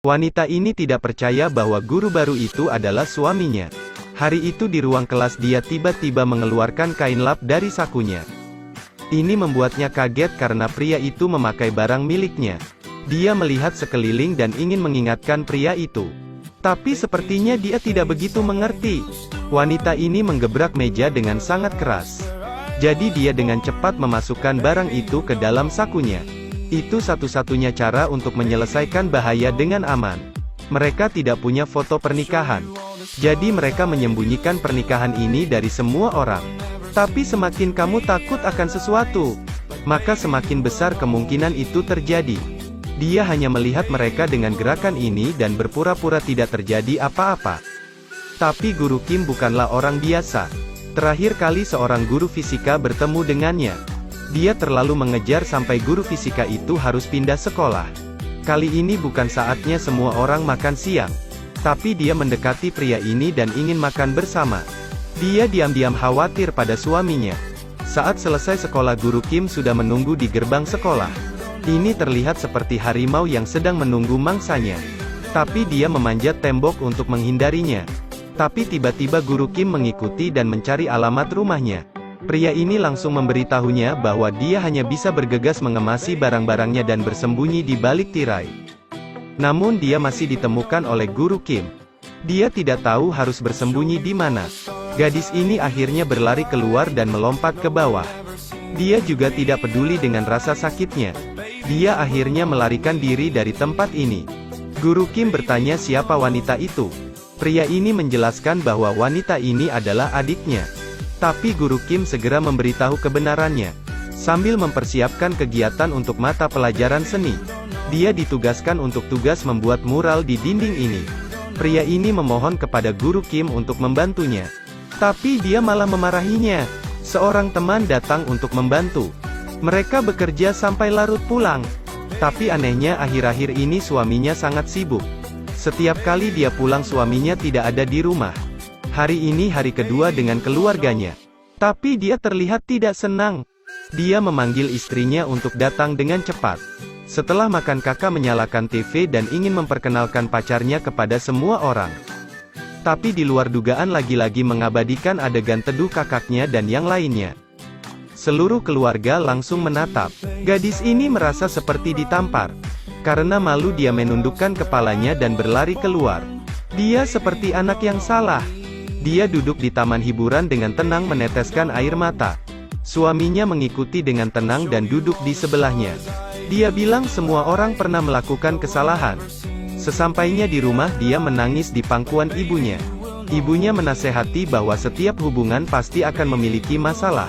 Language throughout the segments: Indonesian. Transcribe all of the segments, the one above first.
Wanita ini tidak percaya bahwa guru baru itu adalah suaminya. Hari itu di ruang kelas dia tiba-tiba mengeluarkan kain lap dari sakunya. Ini membuatnya kaget karena pria itu memakai barang miliknya. Dia melihat sekeliling dan ingin mengingatkan pria itu. Tapi sepertinya dia tidak begitu mengerti. Wanita ini menggebrak meja dengan sangat keras. Jadi dia dengan cepat memasukkan barang itu ke dalam sakunya. Itu satu-satunya cara untuk menyelesaikan bahaya dengan aman. Mereka tidak punya foto pernikahan. Jadi mereka menyembunyikan pernikahan ini dari semua orang. Tapi semakin kamu takut akan sesuatu, maka semakin besar kemungkinan itu terjadi. Dia hanya melihat mereka dengan gerakan ini dan berpura-pura tidak terjadi apa-apa. Tapi Guru Kim bukanlah orang biasa. Terakhir kali seorang guru fisika bertemu dengannya. Dia terlalu mengejar sampai guru fisika itu harus pindah sekolah. Kali ini bukan saatnya semua orang makan siang. Tapi dia mendekati pria ini dan ingin makan bersama. Dia diam-diam khawatir pada suaminya. Saat selesai sekolah Guru Kim sudah menunggu di gerbang sekolah. Ini terlihat seperti harimau yang sedang menunggu mangsanya. Tapi dia memanjat tembok untuk menghindarinya. Tapi tiba-tiba Guru Kim mengikuti dan mencari alamat rumahnya. Pria ini langsung memberitahunya bahwa dia hanya bisa bergegas mengemasi barang-barangnya dan bersembunyi di balik tirai. Namun dia masih ditemukan oleh Guru Kim. Dia tidak tahu harus bersembunyi di mana. Gadis ini akhirnya berlari keluar dan melompat ke bawah. Dia juga tidak peduli dengan rasa sakitnya. Dia akhirnya melarikan diri dari tempat ini. Guru Kim bertanya siapa wanita itu. Pria ini menjelaskan bahwa wanita ini adalah adiknya. Tapi Guru Kim segera memberitahu kebenarannya. Sambil mempersiapkan kegiatan untuk mata pelajaran seni, dia ditugaskan untuk tugas membuat mural di dinding ini. Pria ini memohon kepada Guru Kim untuk membantunya. Tapi dia malah memarahinya. Seorang teman datang untuk membantu. Mereka bekerja sampai larut pulang. Tapi anehnya akhir-akhir ini suaminya sangat sibuk. Setiap kali dia pulang suaminya tidak ada di rumah. Hari ini hari kedua dengan keluarganya. Tapi dia terlihat tidak senang. Dia memanggil istrinya untuk datang dengan cepat. Setelah makan kakak menyalakan TV dan ingin memperkenalkan pacarnya kepada semua orang. Tapi di luar dugaan lagi-lagi mengabadikan adegan teduh kakaknya dan yang lainnya. Seluruh keluarga langsung menatap. Gadis ini merasa seperti ditampar. Karena malu dia menundukkan kepalanya dan berlari keluar. Dia seperti anak yang salah. Dia duduk di taman hiburan dengan tenang meneteskan air mata. Suaminya mengikuti dengan tenang dan duduk di sebelahnya. Dia bilang semua orang pernah melakukan kesalahan. Sesampainya di rumah dia menangis di pangkuan ibunya. Ibunya menasehati bahwa setiap hubungan pasti akan memiliki masalah.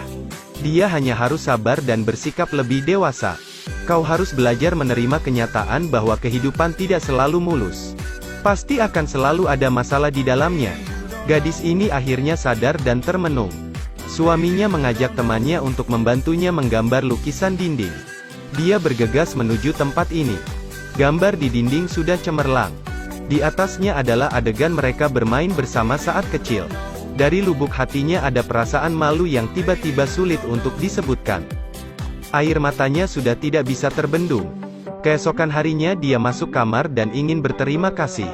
Dia hanya harus sabar dan bersikap lebih dewasa. Kau harus belajar menerima kenyataan bahwa kehidupan tidak selalu mulus. Pasti akan selalu ada masalah di dalamnya. Gadis ini akhirnya sadar dan termenung. Suaminya mengajak temannya untuk membantunya menggambar lukisan dinding. Dia bergegas menuju tempat ini. Gambar di dinding sudah cemerlang. Di atasnya adalah adegan mereka bermain bersama saat kecil. Dari lubuk hatinya ada perasaan malu yang tiba-tiba sulit untuk disebutkan. Air matanya sudah tidak bisa terbendung. Keesokan harinya dia masuk kamar dan ingin berterima kasih.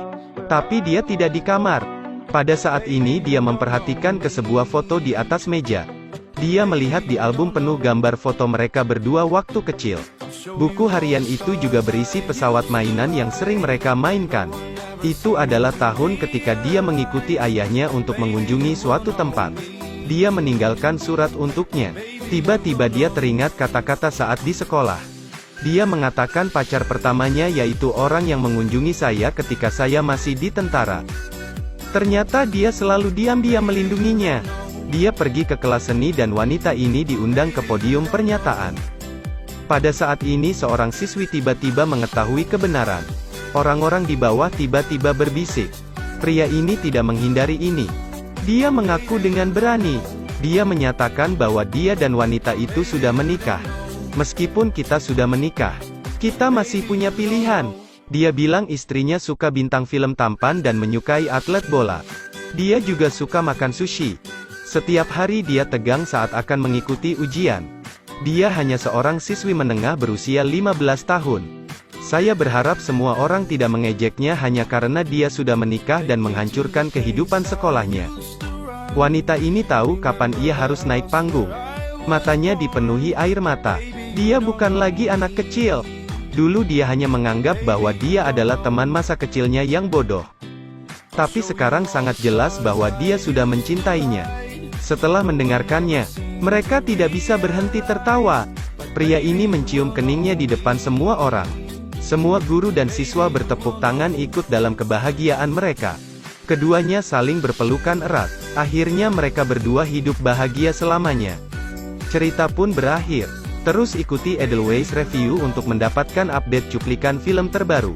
Tapi dia tidak di kamar. Pada saat ini dia memperhatikan ke sebuah foto di atas meja. Dia melihat di album penuh gambar foto mereka berdua waktu kecil. Buku harian itu juga berisi pesawat mainan yang sering mereka mainkan. Itu adalah tahun ketika dia mengikuti ayahnya untuk mengunjungi suatu tempat. Dia meninggalkan surat untuknya. Tiba-tiba dia teringat kata-kata saat di sekolah. Dia mengatakan pacar pertamanya yaitu orang yang mengunjungi saya ketika saya masih di tentara. Ternyata dia selalu diam-diam melindunginya. Dia pergi ke kelas seni dan wanita ini diundang ke podium pernyataan. Pada saat ini seorang siswi tiba-tiba mengetahui kebenaran. Orang-orang di bawah tiba-tiba berbisik. Pria ini tidak menghindari ini. Dia mengaku dengan berani. Dia menyatakan bahwa dia dan wanita itu sudah menikah. Meskipun kita sudah menikah, kita masih punya pilihan. Dia bilang istrinya suka bintang film tampan dan menyukai atlet bola. Dia juga suka makan sushi. Setiap hari dia tegang saat akan mengikuti ujian. Dia hanya seorang siswi menengah berusia 15 tahun. Saya berharap semua orang tidak mengejeknya hanya karena dia sudah menikah dan menghancurkan kehidupan sekolahnya. Wanita ini tahu kapan ia harus naik panggung. Matanya dipenuhi air mata. Dia bukan lagi anak kecil. Dulu dia hanya menganggap bahwa dia adalah teman masa kecilnya yang bodoh. Tapi sekarang sangat jelas bahwa dia sudah mencintainya. Setelah mendengarkannya, mereka tidak bisa berhenti tertawa. Pria ini mencium keningnya di depan semua orang. Semua guru dan siswa bertepuk tangan ikut dalam kebahagiaan mereka. Keduanya saling berpelukan erat. Akhirnya mereka berdua hidup bahagia selamanya. Cerita pun berakhir. Terus ikuti Edelweiss Review untuk mendapatkan update cuplikan film terbaru.